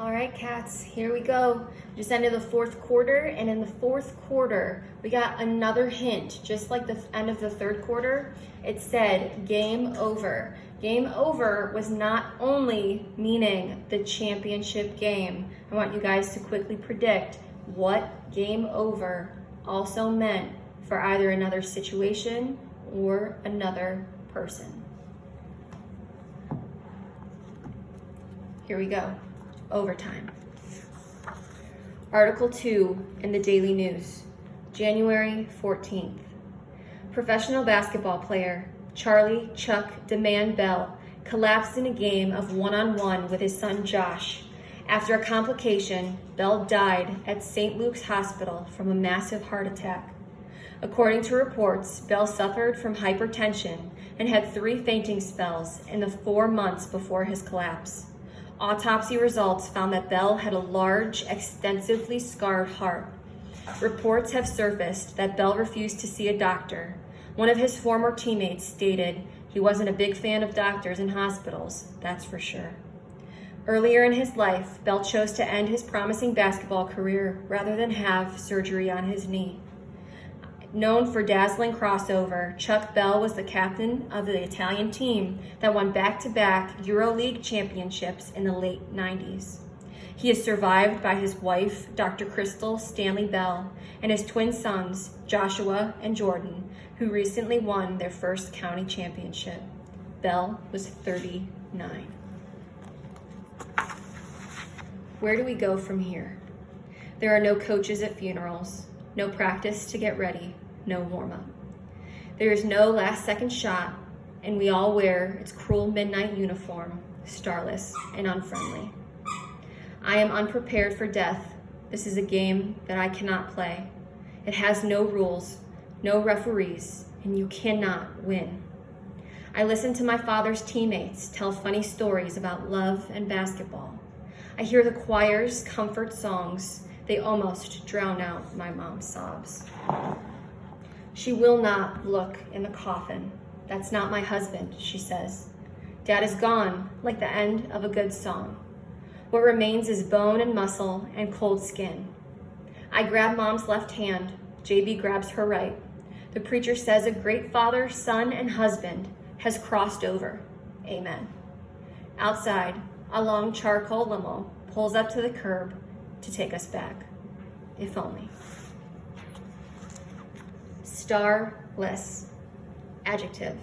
All right, cats, here we go. Just ended the fourth quarter, and in the fourth quarter, we got another hint. Just like the end of the third quarter, it said game over. Game over was not only meaning the championship game. I want you guys to quickly predict what game over also meant for either another situation or another person. Here we go. Overtime. Article 2 in the Daily News, January 14th. Professional basketball player Charlie Chuck DeMan Bell collapsed in a game of one-on-one with his son Josh. After a complication, Bell died at St. Luke's Hospital from a massive heart attack. According to reports, Bell suffered from hypertension and had 3 fainting spells in the 4 months before his collapse. Autopsy results found that Bell had a large, extensively scarred heart. Reports have surfaced that Bell refused to see a doctor. One of his former teammates stated he wasn't a big fan of doctors and hospitals, that's for sure. Earlier in his life, Bell chose to end his promising basketball career rather than have surgery on his knee. Known for dazzling crossover, Chuck Bell was the captain of the Italian team that won back-to-back EuroLeague championships in the late 90s. He is survived by his wife, Dr. Crystal Stanley Bell, and his twin sons, Joshua and Jordan, who recently won their first county championship. Bell was 39. Where do we go from here? There are no coaches at funerals, no practice to get ready, no warm-up. There is no last-second shot, and we all wear its cruel midnight uniform, starless and unfriendly. I am unprepared for death. This is a game that I cannot play. It has no rules, no referees, and you cannot win. I listen to my father's teammates tell funny stories about love and basketball. I hear the choir's comfort songs. They almost drown out my mom's sobs. She will not look in the coffin. That's not my husband, she says. Dad is gone, like the end of a good song. What remains is bone and muscle and cold skin. I grab Mom's left hand. JB grabs her right. The preacher says a great father, son, and husband has crossed over. Amen. Outside, a long charcoal limo pulls up to the curb to take us back. If only. Starless. Adjective.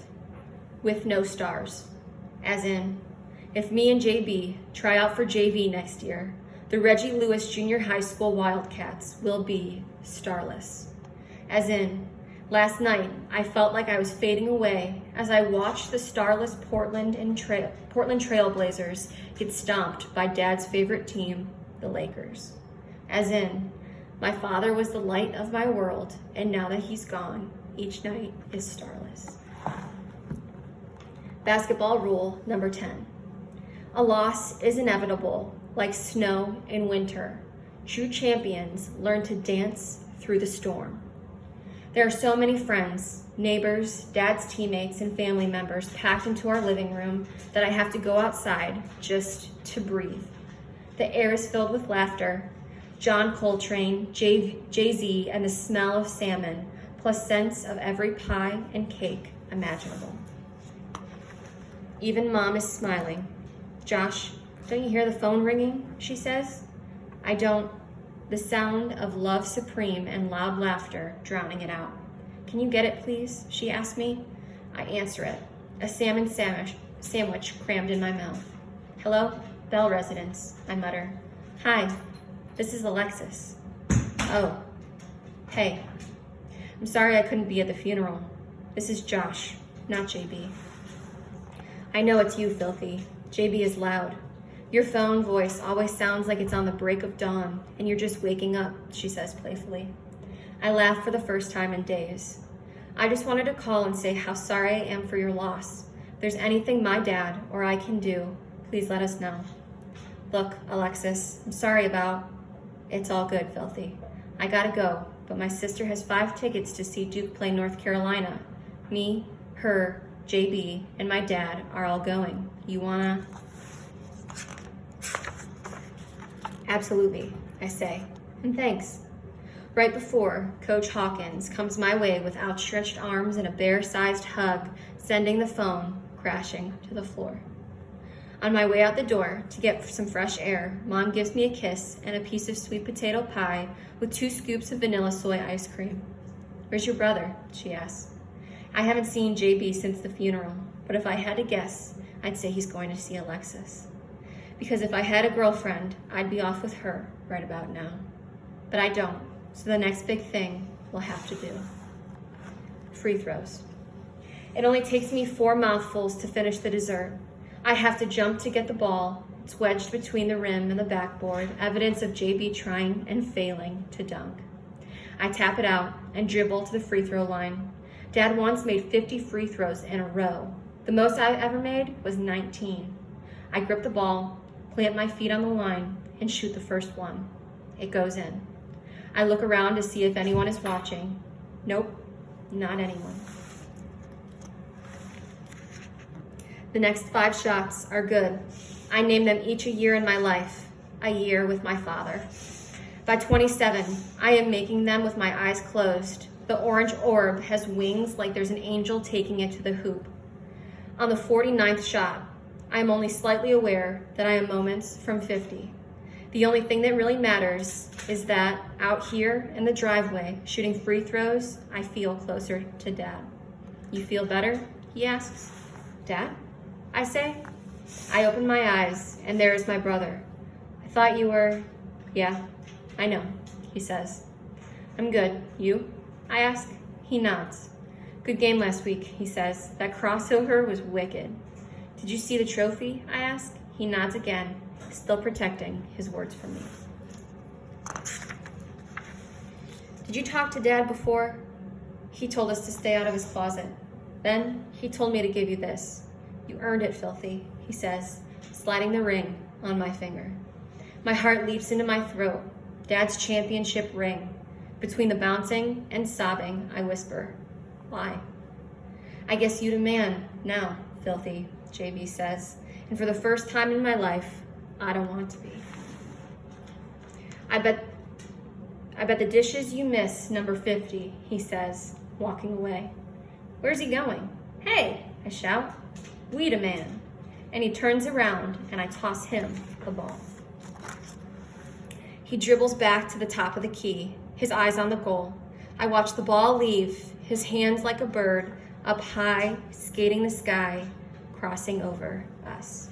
With no stars. As in, if me and JB try out for JV next year, the Reggie Lewis Junior High School Wildcats will be starless. As in, last night I felt like I was fading away as I watched the starless Portland Trailblazers get stomped by Dad's favorite team, the Lakers. As in, my father was the light of my world, and now that he's gone, each night is starless. Basketball rule number 10. A loss is inevitable, like snow in winter. True champions learn to dance through the storm. There are so many friends, neighbors, Dad's teammates, and family members packed into our living room that I have to go outside just to breathe. The air is filled with laughter, John Coltrane, Jay-Z, and the smell of salmon, plus scents of every pie and cake imaginable. Even Mom is smiling. Josh, don't you hear the phone ringing? She says. I don't. The sound of love supreme and loud laughter drowning it out. Can you get it, please? She asks me. I answer it. A salmon sandwich crammed in my mouth. Hello? Bell residence, I mutter. Hi, this is Alexis. Oh, hey. I'm sorry I couldn't be at the funeral. This is Josh, not JB. I know it's you, Filthy. JB is loud. Your phone voice always sounds like it's on the break of dawn and you're just waking up, she says playfully. I laugh for the first time in days. I just wanted to call and say how sorry I am for your loss. If there's anything my dad or I can do, please let us know. Look, Alexis, I'm sorry about... It's all good, Filthy. I gotta go, but my sister has 5 tickets to see Duke play North Carolina. Me, her, JB, and my dad are all going. You wanna... Absolutely, I say, and thanks. Right before, Coach Hawkins comes my way with outstretched arms and a bear-sized hug, sending the phone crashing to the floor. On my way out the door to get some fresh air, Mom gives me a kiss and a piece of sweet potato pie with 2 scoops of vanilla soy ice cream. Where's your brother? She asks. I haven't seen JB since the funeral, but if I had to guess, I'd say he's going to see Alexis. Because if I had a girlfriend, I'd be off with her right about now. But I don't, so the next big thing we'll have to do. Free throws. It only takes me 4 mouthfuls to finish the dessert. I have to jump to get the ball. It's wedged between the rim and the backboard, evidence of JB trying and failing to dunk. I tap it out and dribble to the free throw line. Dad once made 50 free throws in a row. The most I ever made was 19. I grip the ball, plant my feet on the line, and shoot the first one. It goes in. I look around to see if anyone is watching. Nope, not anyone. The next 5 shots are good. I name them each a year in my life, a year with my father. By 27, I am making them with my eyes closed. The orange orb has wings like there's an angel taking it to the hoop. On the 49th shot, I am only slightly aware that I am moments from 50. The only thing that really matters is that out here in the driveway, shooting free throws, I feel closer to Dad. You feel better? He asks. Dad? I say. I open my eyes, and there is my brother. I thought you were... Yeah, I know, he says. I'm good. You? I ask. He nods. Good game last week, he says. That crossover was wicked. Did you see the trophy? I ask. He nods again, still protecting his words from me. Did you talk to Dad before? He told us to stay out of his closet. Then he told me to give you this. You earned it, Filthy, he says, sliding the ring on my finger. My heart leaps into my throat. Dad's championship ring. Between the bouncing and sobbing, I whisper, why? I guess you demand now, Filthy, JB says, and for the first time in my life, I don't want to be. I bet the dishes you miss number 50, he says, walking away. Where's he going? Hey, I shout. We demand. And he turns around and I toss him the ball. He dribbles back to the top of the key, his eyes on the goal. I watch the ball leave, his hands like a bird, up high, skating the sky, crossing over us.